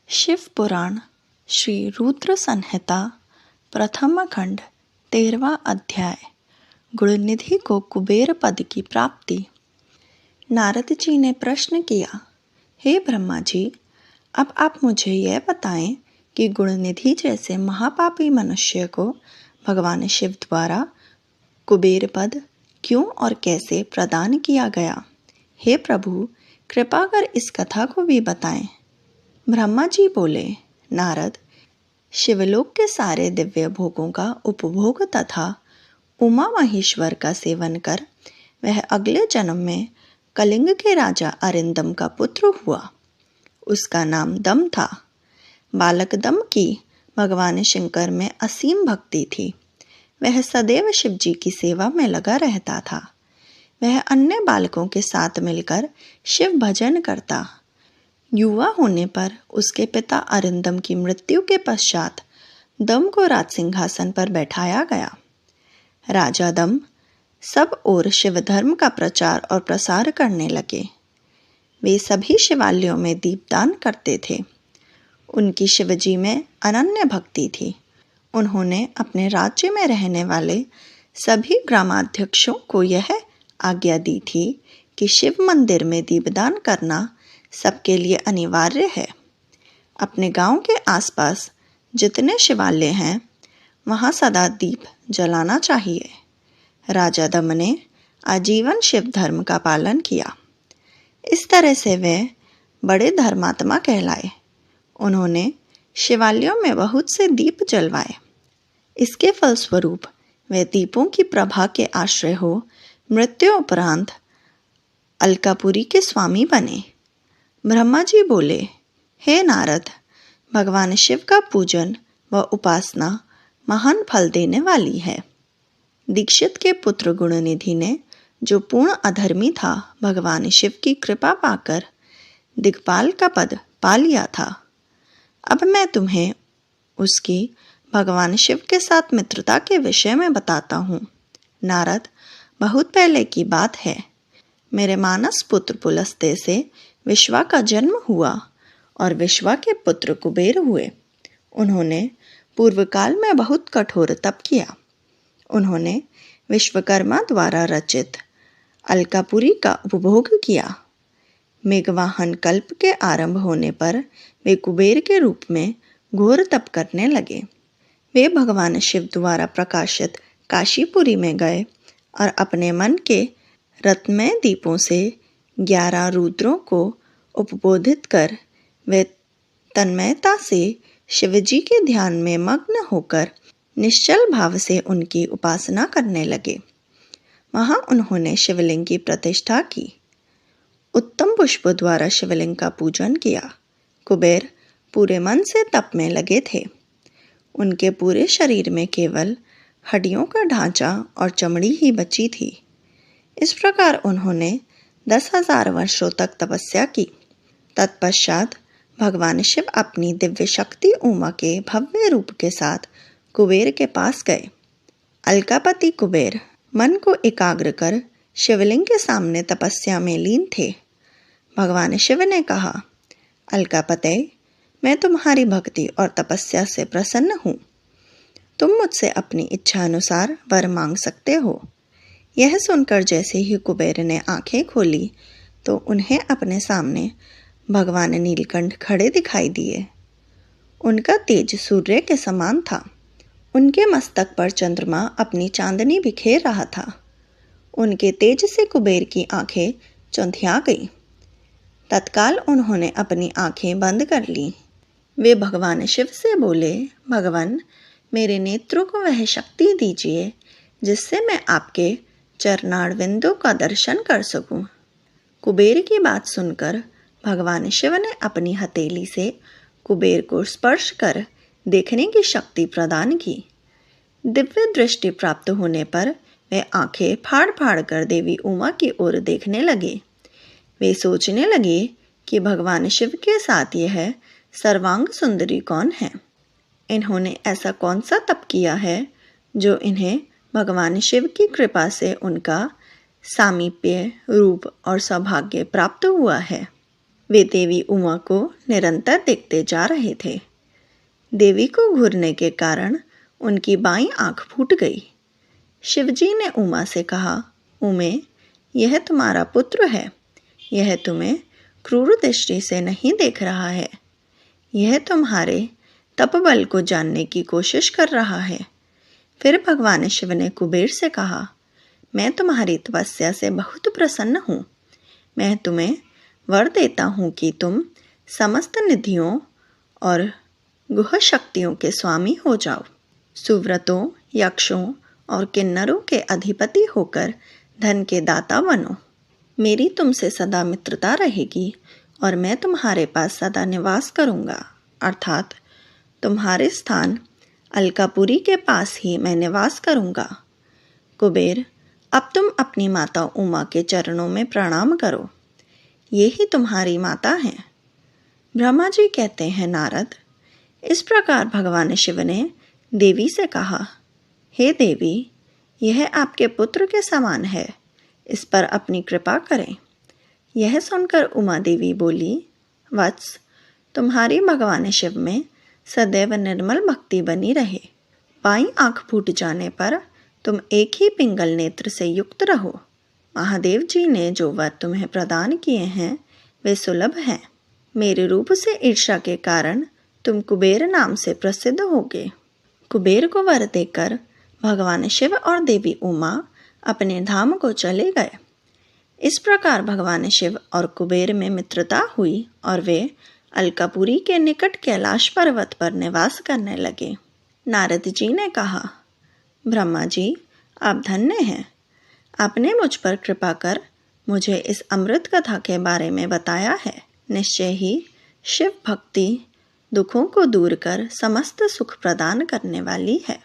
शिव पुराण श्री रुद्र संहिता प्रथम खंड 13वां अध्याय। गुणनिधि को कुबेर पद की प्राप्ति। नारद जी ने प्रश्न किया, हे ब्रह्मा जी, अब आप मुझे यह बताएं कि गुणनिधि जैसे महापापी मनुष्य को भगवान शिव द्वारा कुबेर पद क्यों और कैसे प्रदान किया गया। हे प्रभु, कृपा कर इस कथा को भी बताएं। ब्रह्मा जी बोले, नारद, शिवलोक के सारे दिव्य भोगों का उपभोग तथा उमा महेश्वर का सेवन कर वह अगले जन्म में कलिंग के राजा अरिंदम का पुत्र हुआ। उसका नाम दम था। बालक दम की भगवान शंकर में असीम भक्ति थी। वह सदैव शिव जी की सेवा में लगा रहता था। वह अन्य बालकों के साथ मिलकर शिव भजन करता। युवा होने पर उसके पिता अरिंदम की मृत्यु के पश्चात दम को राज सिंहासन पर बैठाया गया। राजा दम सब ओर शिव धर्म का प्रचार और प्रसार करने लगे। वे सभी शिवालयों में दीपदान करते थे। उनकी शिवजी में अनन्य भक्ति थी। उन्होंने अपने राज्य में रहने वाले सभी ग्रामाध्यक्षों को यह आज्ञा दी थी कि शिव मंदिर में दीपदान करना सबके लिए अनिवार्य है। अपने गांव के आसपास जितने शिवालय हैं वहां सदा दीप जलाना चाहिए। राजा दम ने आजीवन शिव धर्म का पालन किया। इस तरह से वे बड़े धर्मात्मा कहलाए। उन्होंने शिवालयों में बहुत से दीप जलवाए। इसके फलस्वरूप वे दीपों की प्रभा के आश्रय हो मृत्यु उपरांत अलकापुरी के स्वामी बने। ब्रह्मा जी बोले, हे नारद, भगवान शिव का पूजन व उपासना महान फल देने वाली है। दीक्षित के पुत्र गुणनिधि ने, जो पूर्ण अधर्मी था, भगवान शिव की कृपा पाकर दिक्पाल का पद पा लिया था। अब मैं तुम्हें उसकी भगवान शिव के साथ मित्रता के विषय में बताता हूँ। नारद, बहुत पहले की बात है। मेरे मानस पुत्र पुलस्त्य से विश्वा का जन्म हुआ और विश्वा के पुत्र कुबेर हुए। उन्होंने पूर्व काल में बहुत कठोर तप किया। उन्होंने विश्वकर्मा द्वारा रचित अलकापुरी का उपभोग किया। मेघवाहन कल्प के आरंभ होने पर वे कुबेर के रूप में घोर तप करने लगे। वे भगवान शिव द्वारा प्रकाशित काशीपुरी में गए और अपने मन के रत्नमय दीपों से 11 रुद्रों को उपबोधित कर वे तन्मयता से शिवजी के ध्यान में मग्न होकर निश्चल भाव से उनकी उपासना करने लगे। वहां उन्होंने शिवलिंग की प्रतिष्ठा की। उत्तम पुष्प द्वारा शिवलिंग का पूजन किया। कुबेर पूरे मन से तप में लगे थे। उनके पूरे शरीर में केवल हड्डियों का ढांचा और चमड़ी ही बची थी। इस प्रकार उन्होंने 10,000 वर्षों तक तपस्या की। तत्पश्चात भगवान शिव अपनी दिव्य शक्ति उमा के भव्य रूप के साथ कुबेर के पास गए। अलकापति कुबेर मन को एकाग्र कर शिवलिंग के सामने तपस्या में लीन थे। भगवान शिव ने कहा, अलकापते, मैं तुम्हारी भक्ति और तपस्या से प्रसन्न हूँ। तुम मुझसे अपनी इच्छा अनुसार वर मांग सकते हो। यह सुनकर जैसे ही कुबेर ने आंखें खोली तो उन्हें अपने सामने भगवान नीलकंठ खड़े दिखाई दिए। उनका तेज सूर्य के समान था। उनके मस्तक पर चंद्रमा अपनी चांदनी बिखेर रहा था। उनके तेज से कुबेर की आंखें चौंधिया गई। तत्काल उन्होंने अपनी आंखें बंद कर ली। वे भगवान शिव से बोले, भगवान, मेरे नेत्रों को वह शक्ति दीजिए जिससे मैं आपके चरणारविंदों का दर्शन कर सकूं। कुबेर की बात सुनकर भगवान शिव ने अपनी हथेली से कुबेर को स्पर्श कर देखने की शक्ति प्रदान की। दिव्य दृष्टि प्राप्त होने पर वे आंखें फाड़ फाड़ कर देवी उमा की ओर देखने लगे। वे सोचने लगे कि भगवान शिव के साथ यह सर्वांग सुंदरी कौन है। इन्होंने ऐसा कौन सा तप किया है जो इन्हें भगवान शिव की कृपा से उनका सामीप्य, रूप और सौभाग्य प्राप्त हुआ है। वे देवी उमा को निरंतर देखते जा रहे थे। देवी को घूरने के कारण उनकी बाईं आंख फूट गई। शिवजी ने उमा से कहा, उमे, यह तुम्हारा पुत्र है। यह तुम्हें क्रूर दृष्टि से नहीं देख रहा है। यह तुम्हारे तपबल को जानने की कोशिश कर रहा है। फिर भगवान शिव ने कुबेर से कहा, मैं तुम्हारी तपस्या से बहुत प्रसन्न हूँ। मैं तुम्हें वर देता हूँ कि तुम समस्त निधियों और गुह शक्तियों के स्वामी हो जाओ। सुव्रतों, यक्षों और किन्नरों के अधिपति होकर धन के दाता बनो। मेरी तुमसे सदा मित्रता रहेगी और मैं तुम्हारे पास सदा निवास करूँगा, अर्थात तुम्हारे स्थान अलकापुरी के पास ही मैं निवास करूँगा। कुबेर, अब तुम अपनी माता उमा के चरणों में प्रणाम करो। ये ही तुम्हारी माता हैं। ब्रह्मा जी कहते हैं, नारद, इस प्रकार भगवान शिव ने देवी से कहा, हे देवी, यह आपके पुत्र के समान है, इस पर अपनी कृपा करें। यह सुनकर उमा देवी बोली, वत्स, तुम्हारी भगवान शिव में सदैव निर्मल भक्ति बनी रहे। बाईं आंख फूट जाने पर तुम एक ही पिंगल नेत्र से युक्त रहो। महादेव जी ने जो वर तुम्हें प्रदान किए हैं वे सुलभ हैं। मेरे रूप से ईर्ष्या के कारण तुम कुबेर नाम से प्रसिद्ध होगे। कुबेर को वर देकर भगवान शिव और देवी उमा अपने धाम को चले गए। इस प्रकार भगवान शिव और कुबेर में मित्रता हुई और वे अलकापुरी के निकट कैलाश पर्वत पर निवास करने लगे। नारद जी ने कहा, ब्रह्मा जी, आप धन्य हैं। आपने मुझ पर कृपा कर मुझे इस अमृत कथा के बारे में बताया है। निश्चय ही शिव भक्ति दुखों को दूर कर समस्त सुख प्रदान करने वाली है।